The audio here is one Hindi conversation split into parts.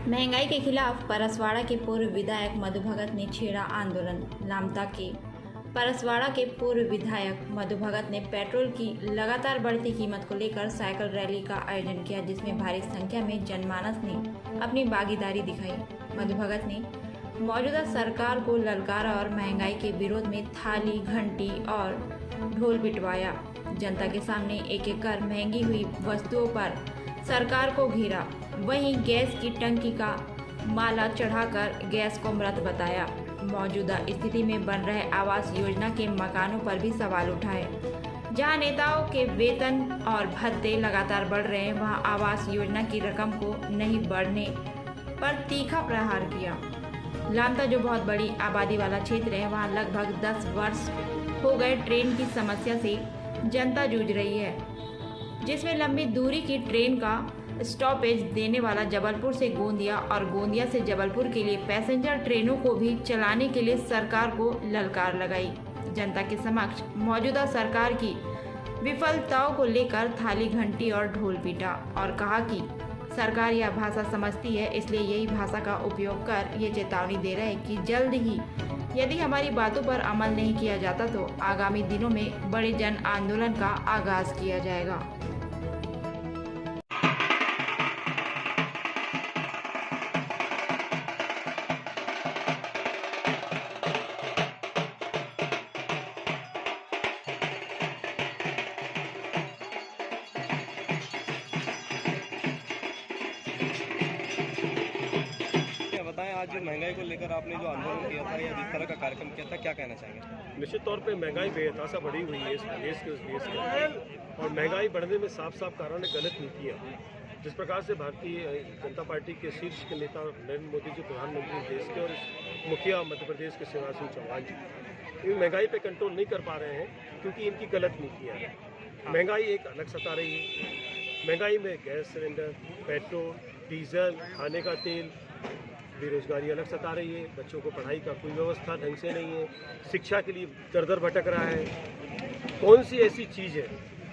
महंगाई के खिलाफ परसवाड़ा के पूर्व विधायक मधु भगत ने छेड़ा आंदोलन। लामता के परसवाड़ा के पूर्व विधायक मधु भगत ने पेट्रोल की लगातार बढ़ती कीमत को लेकर साइकिल रैली का आयोजन किया, जिसमें भारी संख्या में जनमानस ने अपनी भागीदारी दिखाई। मधु भगत ने मौजूदा सरकार को ललकारा और महंगाई के विरोध में थाली, घंटी और ढोल पिटवाया। जनता के सामने एक एक कर महंगी हुई वस्तुओं पर सरकार को घेरा। वहीं गैस की टंकी का माला चढ़ाकर गैस को मृत बताया। मौजूदा स्थिति में बन रहे आवास योजना के मकानों पर भी सवाल उठाए। जहां नेताओं के वेतन और भत्ते लगातार बढ़ रहे हैं, वहां आवास योजना की रकम को नहीं बढ़ने पर तीखा प्रहार किया। लामता जो बहुत बड़ी आबादी वाला क्षेत्र है, वहां लगभग 10 वर्ष हो गए ट्रेन की समस्या से जनता जूझ रही है, जिसमें लंबी दूरी की ट्रेन का स्टॉपेज देने वाला जबलपुर से गोंदिया और गोंदिया से जबलपुर के लिए पैसेंजर ट्रेनों को भी चलाने के लिए सरकार को ललकार लगाई। जनता के समक्ष मौजूदा सरकार की विफलताओं को लेकर थाली, घंटी और ढोल पीटा और कहा कि सरकार यह भाषा समझती है, इसलिए यही भाषा का उपयोग कर ये चेतावनी दे रहे हैं कि जल्द ही यदि हमारी बातों पर अमल नहीं किया जाता तो आगामी दिनों में बड़े जन आंदोलन का आगाज किया जाएगा। बताएं, आज जो महंगाई को लेकर आपने जो आंदोलन किया था या जिस तरह का कार्यक्रम किया था, क्या कहना चाहेंगे? निश्चित तौर पे महंगाई बेतहाशा बढ़ी हुई है इस देश के और महंगाई बढ़ने में साफ साफ कारण है गलत नीतियाँ। जिस प्रकार से भारतीय जनता पार्टी के शीर्ष के नेता नरेंद्र मोदी जी प्रधानमंत्री देश के और मुखिया मध्य प्रदेश के शिवराज सिंह चौहान जी महंगाई पे कंट्रोल नहीं कर पा रहे हैं क्योंकि इनकी गलत नीतियाँ हैं। महंगाई एक अलग सता रही है। महंगाई में गैस सिलेंडर, पेट्रोल, डीजल, खाने का तेल, बेरोजगारी अलग सता रही है। बच्चों को पढ़ाई का कोई व्यवस्था ढंग से नहीं है। शिक्षा के लिए दर भटक रहा है। कौन सी ऐसी चीज़ है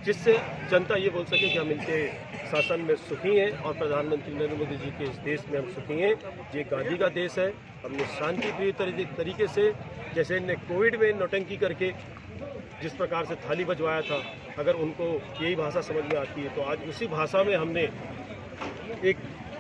जिससे जनता ये बोल सके कि हम इनके शासन में सुखी हैं और प्रधानमंत्री नरेंद्र मोदी जी के इस देश में हम सुखी हैं? ये गांधी का देश है। हमने शांतिप्रिय तरीके से, जैसे इनने कोविड में नौटंकी करके जिस प्रकार से थाली बजवाया था, अगर उनको यही भाषा समझ में आती है तो आज उसी भाषा में हमने एक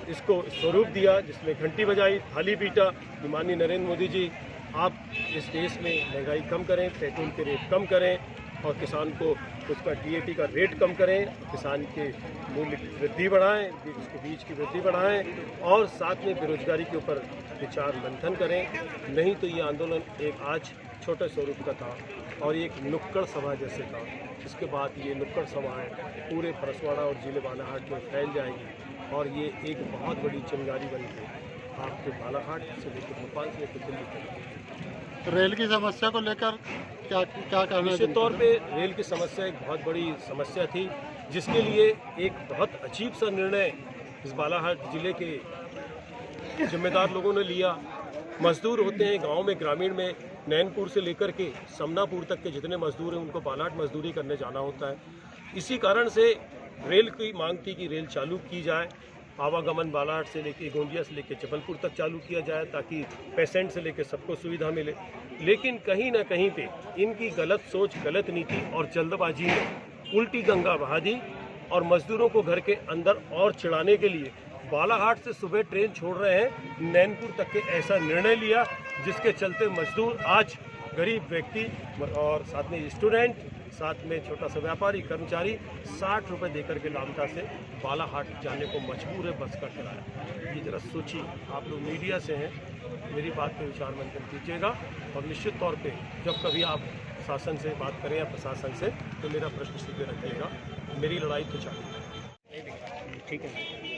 इसको स्वरूप दिया, जिसमें घंटी बजाई, थाली पीटा। माननीय नरेंद्र मोदी जी, आप इस देश में महंगाई कम करें, पेट्रोल के रेट कम करें और किसान को उसका डीएपी का रेट कम करें, किसान के मूल्य की वृद्धि बढ़ाएं, उसके बीज की वृद्धि बढ़ाएं और साथ में बेरोजगारी के ऊपर विचार मंथन करें। नहीं तो ये आंदोलन एक आज छोटे स्वरूप का था और एक नुक्कड़ सभा जैसे था। इसके बाद ये नुक्कड़ सभाएँ पूरे परसवाड़ा और जिले बालाघाट में फैल जाएंगी और ये एक बहुत बड़ी चिंगारी बन गई आपके बालाघाट से लेकर भोपाल से लेकर दिल्ली तक। रेल की समस्या को लेकर क्या कहना? निश्चित तौर पे रेल की समस्या एक बहुत बड़ी समस्या थी, जिसके लिए एक बहुत अजीब सा निर्णय इस बालाघाट जिले के जिम्मेदार लोगों ने लिया। मजदूर होते हैं गांव में, ग्रामीण में, नैनपुर से लेकर के समनापुर तक के जितने मजदूर हैं उनको बालाघाट मजदूरी करने जाना होता है। इसी कारण से रेल की मांग थी कि रेल चालू की जाए। आवागमन बालाघाट से लेके गोंदिया से लेके जबलपुर तक चालू किया जाए ताकि पेशेंट से लेके सबको सुविधा मिले। लेकिन कहीं ना कहीं पे इनकी गलत सोच, गलत नीति और जल्दबाजी ने उल्टी गंगा बहा दी और मजदूरों को घर के अंदर और चिढ़ाने के लिए बालाघाट से सुबह ट्रेन छोड़ रहे हैं नैनपुर तक के ऐसा निर्णय लिया, जिसके चलते मजदूर आज गरीब व्यक्ति और साथ में स्टूडेंट, साथ में छोटा सा व्यापारी, कर्मचारी 60 रुपये देकर के लामता से बालाघाट जाने को मजबूर है बस का किराया। ये जरा सोचिए, आप लोग मीडिया से हैं, मेरी बात पे विचार मंथन कीजिएगा और निश्चित तौर पे जब कभी आप शासन से बात करें या प्रशासन से तो मेरा प्रश्न सीधे रखिएगा। मेरी लड़ाई तो चालू है। ठीक है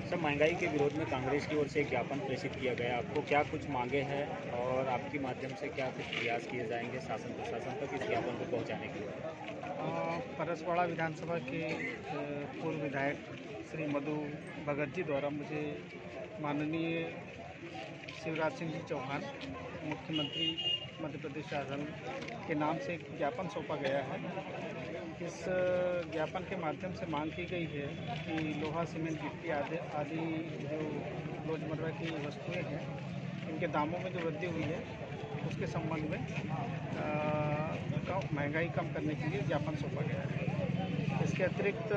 सर, महंगाई के विरोध में कांग्रेस की ओर से एक ज्ञापन प्रेषित किया गया। आपको क्या कुछ मांगे हैं और आपके माध्यम से क्या कुछ प्रयास किए जाएंगे शासन प्रशासन तक इस ज्ञापन को पहुंचाने के लिए? परसवाड़ा विधानसभा के पूर्व विधायक श्री मधु भगत जी द्वारा मुझे माननीय शिवराज सिंह जी चौहान, मुख्यमंत्री मध्य प्रदेश शासन के नाम से एक ज्ञापन सौंपा गया है। इस ज्ञापन के माध्यम से मांग की गई है कि लोहा, सीमेंट, गिट्टी आदि जो रोज़मर्रा की वस्तुएं हैं, इनके दामों में जो वृद्धि हुई है उसके संबंध में महंगाई कम करने के लिए ज्ञापन सौंपा गया है। इसके अतिरिक्त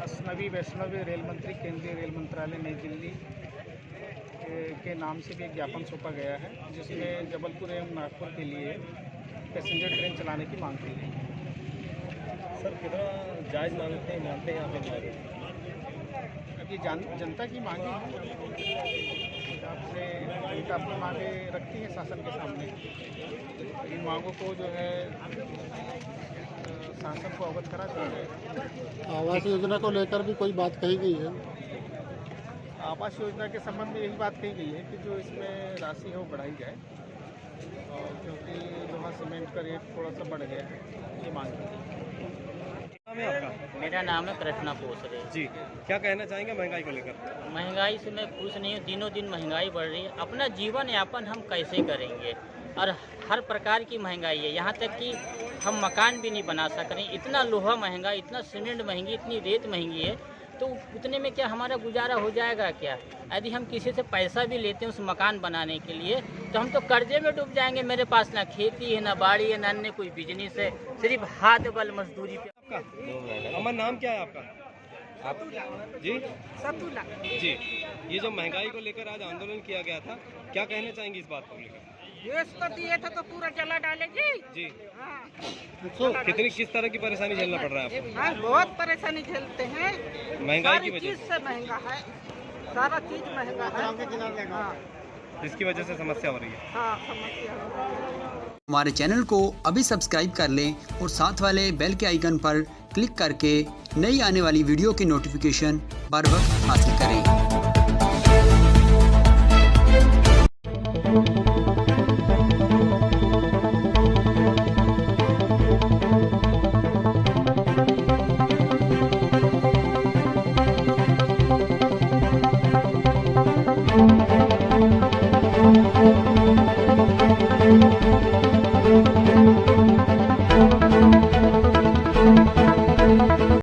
असनवी वैष्णवी रेल मंत्री, केंद्रीय रेल मंत्रालय, नई दिल्ली के नाम से भी एक ज्ञापन सौंपा गया है, जिसमें जबलपुर एवं नागपुर के लिए पैसेंजर ट्रेन चलाने की मांग की गई। सर कितना जायज़ मानते हैं यहाँ पे? अब ये जनता की मांगे हैं, आपसे जनता अपनी मांगें रखती है शासन के सामने। इन मांगों को जो है शासन को अवगत करा दिया जाएगा। आवास योजना को लेकर भी कोई बात कही गई है? आवास योजना के संबंध में यही बात कही गई है कि जो इसमें राशि है वो बढ़ाई जाए, और क्योंकि लोहा सीमेंट का रेट थोड़ा सा बढ़ गया है, ये मांग की गई। नाम है आपका? मेरा नाम है कृष्णा पोसरे। जी, क्या कहना चाहेंगे महंगाई को लेकर? महंगाई से मैं खुश नहीं हूँ। दिनों दिन महंगाई बढ़ रही है। अपना जीवन यापन हम कैसे करेंगे? और हर प्रकार की महंगाई है, यहाँ तक कि हम मकान भी नहीं बना सक रहे। इतना लोहा महंगा, इतना सीमेंट महंगी, इतनी रेत महंगी है, तो उतने में क्या हमारा गुजारा हो जाएगा क्या? यदि हम किसी से पैसा भी लेते हैं उस मकान बनाने के लिए, तो हम तो कर्जे में डूब जाएंगे। मेरे पास ना खेती है, ना बाड़ी है, ना अन्य कोई बिजनेस है, सिर्फ हाथ बल मजदूरी पे। आपका अमर नाम क्या है आपका? आप जी सतुला। जी, ये जो महंगाई को लेकर आज आंदोलन किया गया था, क्या कहना चाहेंगे इस बात को लेकर? ये तो दिए थे तो पूरा जला डालेगी। जी, हाँ। किस तरह की परेशानी झेलना पड़ रहा है आपको? हाँ, बहुत परेशानी झेलते हैं। महंगाई की सारी वजह चीज से महंगा है, सारा चीज महंगा है। हाँ, इसकी वजह से समस्या हो रही है। हाँ, समस्या हो रही है। हमारे चैनल को अभी सब्सक्राइब कर लें और साथ वाले बेल के आइकन पर क्लिक करके नई आने वाली वीडियो की नोटिफिकेशन बर वक्त हासिल करें।